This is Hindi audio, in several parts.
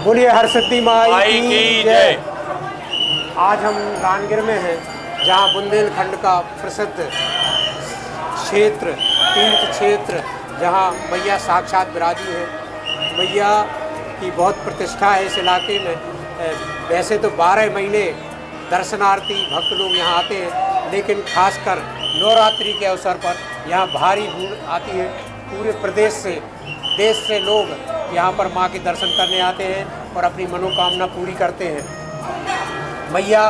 बोलिए हरसिद्धि माई की जय। आज हम रानगिर में हैं, जहाँ बुंदेलखंड का प्रसिद्ध क्षेत्र, तीर्थ क्षेत्र, जहाँ मैया साक्षात विराजी है। मैया की बहुत प्रतिष्ठा है इस इलाके में। वैसे तो 12 महीने दर्शनार्थी भक्त लोग यहाँ आते हैं, लेकिन खासकर नवरात्रि के अवसर पर यहाँ भारी भीड़ आती है। पूरे प्रदेश से, देश से लोग यहाँ पर माँ के दर्शन करने आते हैं और अपनी मनोकामना पूरी करते हैं। मैया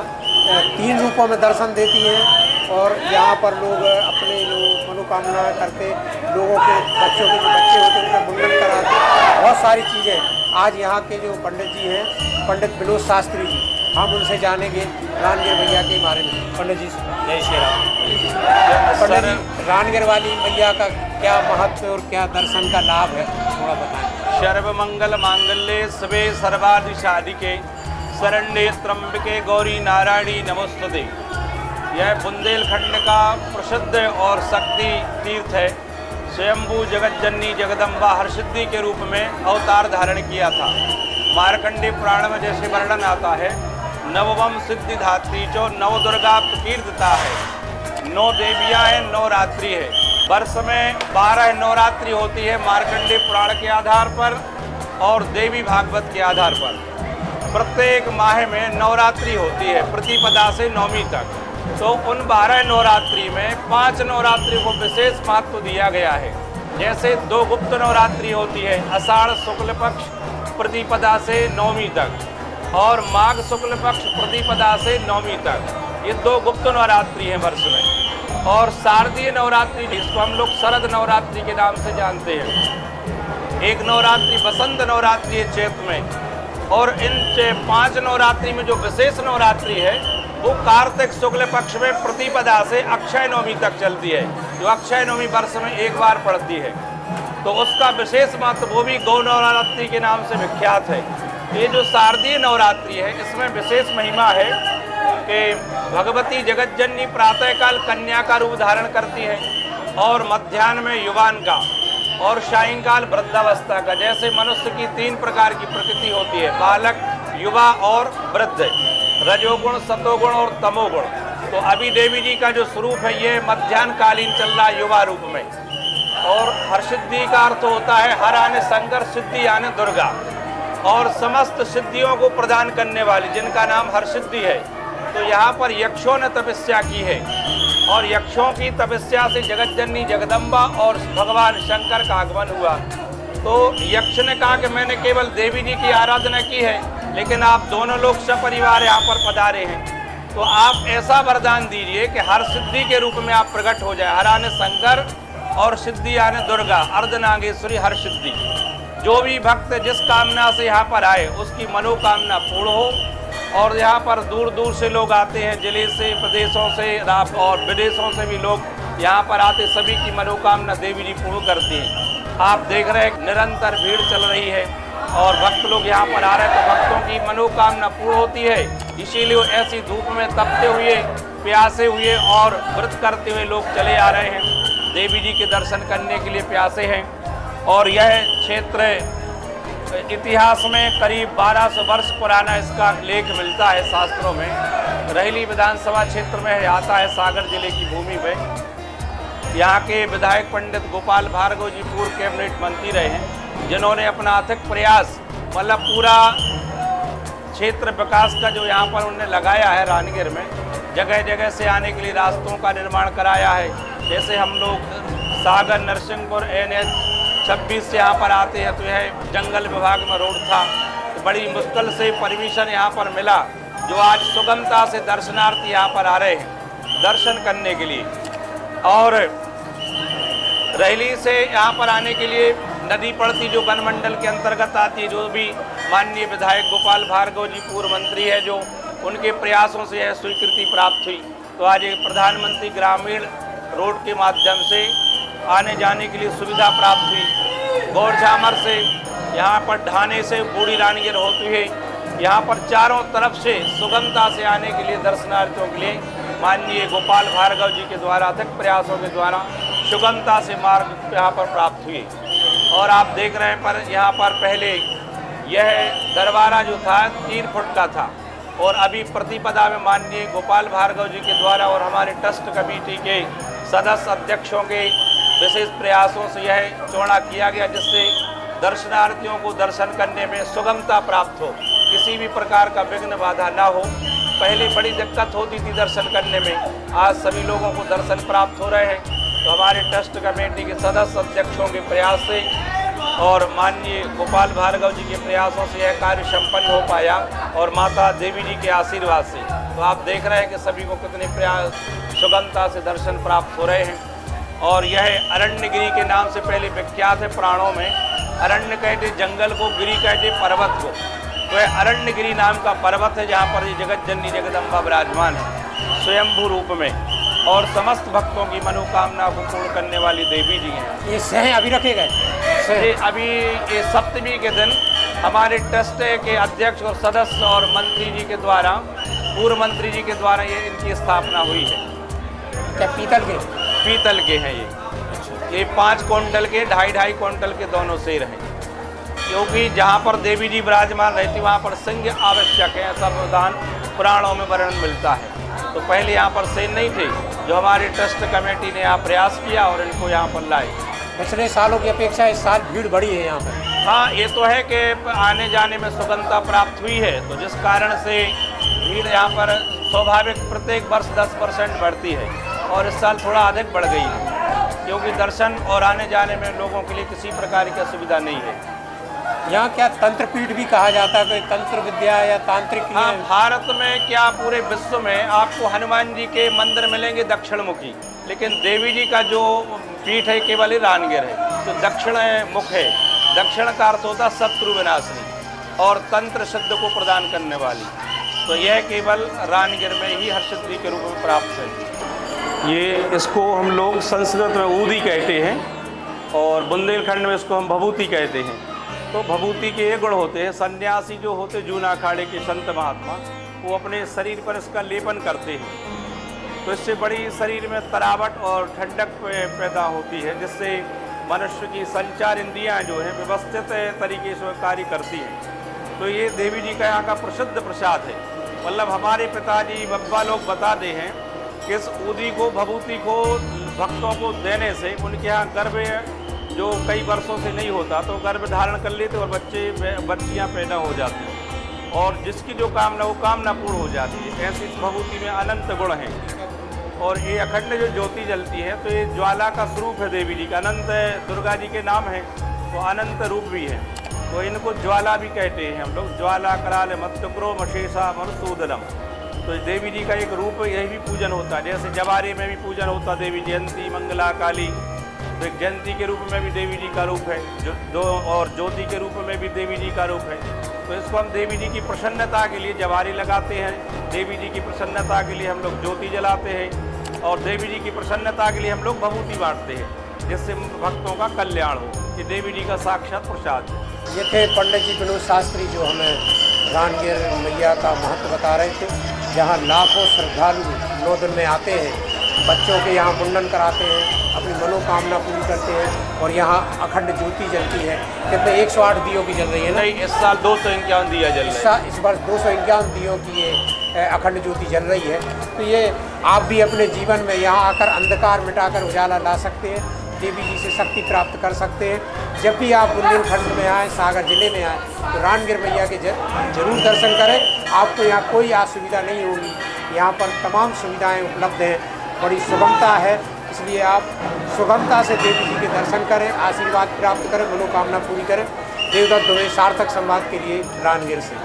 3 रूपों में दर्शन देती हैं और यहाँ पर लोग अपने जो मनोकामना करते, लोगों के बच्चों के जो बच्चे होते हैं उनका मुंडन कराते हैं, बहुत सारी चीज़ें। आज यहाँ के जो पंडित जी हैं, पंडित विनोद शास्त्री जी, हम उनसे जानेंगे रानगिर मैया के बारे में। पंडित जी जय श्री राम। पंडित जी, रानगिर वाली मैया का क्या महत्व और क्या दर्शन का लाभ है, थोड़ा बताएं। सर्वमंगल मांगल्ये शिवे सर्वार्थ साधिके शरण्ये त्र्यंबके गौरी नारायणी नमोस्तुते। यह बुंदेलखंड का प्रसिद्ध और शक्ति तीर्थ है। स्वयंभू जगतजननी जगदम्बा हरसिद्धि के रूप में अवतार धारण किया था। मार्कंडेय पुराण में जैसे वर्णन आता है, नववम सिद्धिधात्री जो नव दुर्गा प्रकीर्तिता है। 9 देवियाँ हैं, 9 रात्रि है। वर्ष में 12 नवरात्रि होती है मार्कंडेय पुराण के आधार पर और देवी भागवत के आधार पर। प्रत्येक माह में नवरात्रि होती है प्रतिपदा से नवमी तक। तो उन 12 नवरात्रि में 5 नवरात्रि को विशेष महत्व दिया गया है। जैसे 2 गुप्त नवरात्रि होती है, आषाढ़ शुक्ल पक्ष प्रतिपदा से नवमी तक और माघ शुक्ल पक्ष प्रतिपदा से नवमी तक। ये 2 गुप्त नवरात्रि हैं वर्ष में। और शारदीय नवरात्रि, जिसको हम लोग शरद नवरात्रि के नाम से जानते हैं। एक नवरात्रि बसंत नवरात्रि है चैत्र में। और इन 5 नवरात्रि में जो विशेष नवरात्रि है वो कार्तिक शुक्ल पक्ष में प्रतिपदा से अक्षय नवमी तक चलती है, जो अक्षय नवमी वर्ष में एक बार पड़ती है। तो उसका विशेष महत्व, वो भी गौ नवरात्रि के नाम से विख्यात है। ये जो शारदीय नवरात्रि है, इसमें विशेष महिमा है कि भगवती जगतजननी प्रातःकाल कन्या का रूप धारण करती है और मध्याह्न में युवान का और सायंकाल वृद्धावस्था का। जैसे मनुष्य की 3 प्रकार की प्रकृति होती है, बालक, युवा और वृद्ध, रजोगुण, सतोगुण और तमोगुण। तो अभी देवी जी का जो स्वरूप है ये मध्याह्न कालीन चल रहा है युवा रूप में। और हरसिद्धि का अर्थ होता है हर आने शंकर, सिद्धि आने दुर्गा, और समस्त सिद्धियों को प्रदान करने वाली, जिनका नाम हरसिद्धि है। तो यहाँ पर यक्षों ने तपस्या की है और यक्षों की तपस्या से जगतजननी जगदम्बा और भगवान शंकर का आगमन हुआ। तो यक्ष ने कहा कि मैंने केवल देवी जी की आराधना की है, लेकिन आप दोनों लोग सपरिवार यहाँ पर पधारे हैं, तो आप ऐसा वरदान दीजिए कि हर सिद्धि के रूप में आप प्रकट हो जाए। हर आने शंकर और सिद्धि आने दुर्गा, अर्धनागेश्वरी हर सिद्धि। जो भी भक्त जिस कामना से यहाँ पर आए उसकी मनोकामना पूर्ण हो। और यहाँ पर दूर दूर से लोग आते हैं, जिले से, प्रदेशों से और विदेशों से भी लोग यहाँ पर आते, सभी की मनोकामना देवी जी पूर्ण करती हैं। आप देख रहे हैं निरंतर भीड़ चल रही है और भक्त लोग यहाँ पर आ रहे हैं, तो भक्तों की मनोकामना पूर्ण होती है। इसीलिए ऐसी धूप में तपते हुए, प्यासे हुए और व्रत करते हुए लोग चले आ रहे हैं, देवी जी के दर्शन करने के लिए प्यासे हैं। और यह क्षेत्र इतिहास में करीब 1200 वर्ष पुराना इसका लेख मिलता है शास्त्रों में। रहली विधानसभा क्षेत्र में आता है, सागर जिले की भूमि में। यहाँ के विधायक पंडित गोपाल भार्गव जी पूर्व कैबिनेट मंत्री रहे हैं, जिन्होंने अपना अथक प्रयास, मतलब पूरा क्षेत्र विकास का जो यहाँ पर उन्होंने लगाया है रानगिर में, जगह जगह से आने के लिए रास्तों का निर्माण कराया है। जैसे हम लोग सागर नरसिंहपुर NH 26 से यहाँ पर आते हैं, तो यह जंगल विभाग में रोड था, तो बड़ी मुश्किल से परमिशन यहाँ पर मिला, जो आज सुगमता से दर्शनार्थी यहाँ पर आ रहे हैं दर्शन करने के लिए। और रहली से यहाँ पर आने के लिए नदी पड़ती, जो वन मंडल के अंतर्गत आती है, जो भी माननीय विधायक गोपाल भार्गव जी पूर्व मंत्री है, जो उनके प्रयासों से यह स्वीकृति प्राप्त हुई। तो आज एक प्रधानमंत्री ग्रामीण रोड के माध्यम से आने जाने के लिए सुविधा प्राप्त हुई। गौरझामर से यहाँ पर ढाने से बूढ़ी रानगिर होती है, यहाँ पर चारों तरफ से सुगमता से आने के लिए दर्शनार्थियों के लिए माननीय गोपाल भार्गव जी के द्वारा अथक प्रयासों के द्वारा सुगमता से मार्ग यहाँ पर प्राप्त हुई। और आप देख रहे हैं पर यहाँ पर पहले यह दरबारा जो था 3 फुट का था और अभी प्रतिपदा में माननीय गोपाल भार्गव जी के द्वारा और हमारे ट्रस्ट कमेटी के सदस्य अध्यक्षों के विशेष प्रयासों से यह चौड़ा किया गया, जिससे दर्शनार्थियों को दर्शन करने में सुगमता प्राप्त हो, किसी भी प्रकार का विघ्न बाधा ना हो। पहले बड़ी दिक्कत होती थी दर्शन करने में, आज सभी लोगों को दर्शन प्राप्त हो रहे हैं। तो हमारे ट्रस्ट कमेटी के सदस्य अध्यक्षों के प्रयास से और माननीय गोपाल भार्गव जी के प्रयासों से यह कार्य संपन्न हो पाया और माता देवी जी के आशीर्वाद से। तो आप देख रहे हैं कि सभी को कितने प्रयास सुगमता से दर्शन प्राप्त हो रहे हैं। और यह अरण्यगिरी के नाम से पहले विख्यात है पुराणों में। अरण्य कहते जंगल को, गिरी कहते पर्वत को। तो यह अरण्यगिरी नाम का पर्वत है जहाँ पर ये जगत जननी जगदम्बा विराजमान है स्वयंभू रूप में, और समस्त भक्तों की मनोकामना को पूर्ण करने वाली देवी जी हैं। ये सह अभी रखे गए ये अभी ये सप्तमी के दिन हमारे ट्रस्ट के अध्यक्ष और सदस्य और मंत्री जी के द्वारा, पूर्व मंत्री जी के द्वारा ये इनकी स्थापना हुई है। क्या पीतल के? पीतल के हैं ये 5 क्विंटल के, 2.5 क्विंटल के दोनों शेर हैं, क्योंकि जहाँ पर देवी जी विराजमान रहती वहाँ पर सिंह आवश्यक है, ऐसा विधान पुराणों में वर्णन मिलता है। तो पहले यहाँ पर शेर नहीं थे, जो हमारी ट्रस्ट कमेटी ने यहाँ प्रयास किया और इनको यहाँ पर लाए। पिछले सालों की अपेक्षा इस साल भीड़ बढ़ी है यहाँ पर। हाँ, ये तो है कि आने जाने में सुगमता प्राप्त हुई है, तो जिस कारण से भीड़ यहाँ पर स्वाभाविक प्रत्येक वर्ष 10% बढ़ती है और इस साल थोड़ा अधिक बढ़ गई है, क्योंकि दर्शन और आने जाने में लोगों के लिए किसी प्रकार की असुविधा नहीं है। यहाँ क्या तंत्र पीठ भी कहा जाता है, कोई तंत्र विद्या या तांत्रिक? हाँ, भारत में क्या पूरे विश्व में आपको हनुमान जी के मंदिर मिलेंगे दक्षिण मुखी, लेकिन देवी जी का जो पीठ है केवल ही रानगिर है, तो दक्षिण मुख है। दक्षिण का अर्थ होता शत्रु विनाशनी और तंत्र सिद्ध को प्रदान करने वाली, तो यह केवल रानगिर में ही हर्षिद्री के रूप में प्राप्त है। ये इसको हम लोग संस्कृत में ऊदी कहते हैं और बुंदेलखंड में इसको हम भभूति कहते हैं। तो भभूति के ये गुण होते हैं, सन्यासी जो होते जून अखाड़े के संत महात्मा, वो अपने शरीर पर इसका लेपन करते हैं, तो इससे बड़ी शरीर में तरावट और ठंडक पैदा होती है, जिससे मनुष्य की संचार इंद्रियां जो है व्यवस्थित तरीके से कार्य करती हैं। तो ये देवी जी का यहाँ का प्रसिद्ध प्रसाद है। मतलब हमारे पिताजी बब्बा लोग बताते हैं कि इस ऊदी को, भभूति को भक्तों को देने से उनके यहाँ गर्भ जो कई वर्षों से नहीं होता तो गर्भ धारण कर लेते और बच्चियाँ पैदा हो जाती हैं, और जिसकी जो कामना वो कामना पूर्ण हो जाती है। ऐसी इस भभूति में अनंत गुण हैं। और ये अखंड जो ज्योति जलती है तो ये ज्वाला का स्वरूप है देवी जी का। अनंत दुर्गा जी के नाम है, तो अनंत रूप भी है, तो इनको ज्वाला भी कहते हैं हम लोग। ज्वाला कराल मत्क्रो मशेषा मधुसूदनम, तो देवी जी का एक रूप यही भी पूजन होता है। जैसे जवारे में भी पूजन होता देवी जयंती मंगला काली, तो एक जयंती के रूप में भी देवी जी का रूप है, और ज्योति के रूप में भी देवी जी का रूप है। तो इसको हम देवी जी की प्रसन्नता के लिए जवारी लगाते हैं, देवी जी की प्रसन्नता के लिए हम लोग ज्योति जलाते हैं, और देवी जी की प्रसन्नता के लिए हम लोग भभूति बांटते हैं, जिससे भक्तों का कल्याण हो। ये देवी जी का साक्षात प्रसाद है। ये थे पंडित जी विनोद शास्त्री, जो हमें रानगिर मैया का महत्व बता रहे थे, जहाँ लाखों श्रद्धालु 9 दिन में आते हैं, बच्चों के यहाँ मुंडन कराते हैं, अपनी मनोकामना पूरी करते हैं, और यहाँ अखंड ज्योति जलती है। कितने 108 दियों की जल रही है ना? नहीं, इस साल 251 दिया जल रहा है। इस बार 251 दियों की ये अखंड ज्योति जल रही है। तो ये आप भी अपने जीवन में यहाँ आकर अंधकार मिटाकर उजाला ला सकते हैं, देवी जी से शक्ति प्राप्त कर सकते हैं। जब भी आप बुंदेलखंड में आएँ, सागर जिले में आएँ, तो रानगिर मैया के जरूर दर्शन करें। आपको यहाँ कोई असुविधा नहीं होगी, यहाँ पर तमाम सुविधाएँ उपलब्ध हैं, बड़ी सुगमता है, इसलिए आप सुगमता से देवी जी के दर्शन करें, आशीर्वाद प्राप्त करें, मनोकामना पूरी करें। देवदत्त दुबे, सार्थक संवाद के लिए रानगिर से।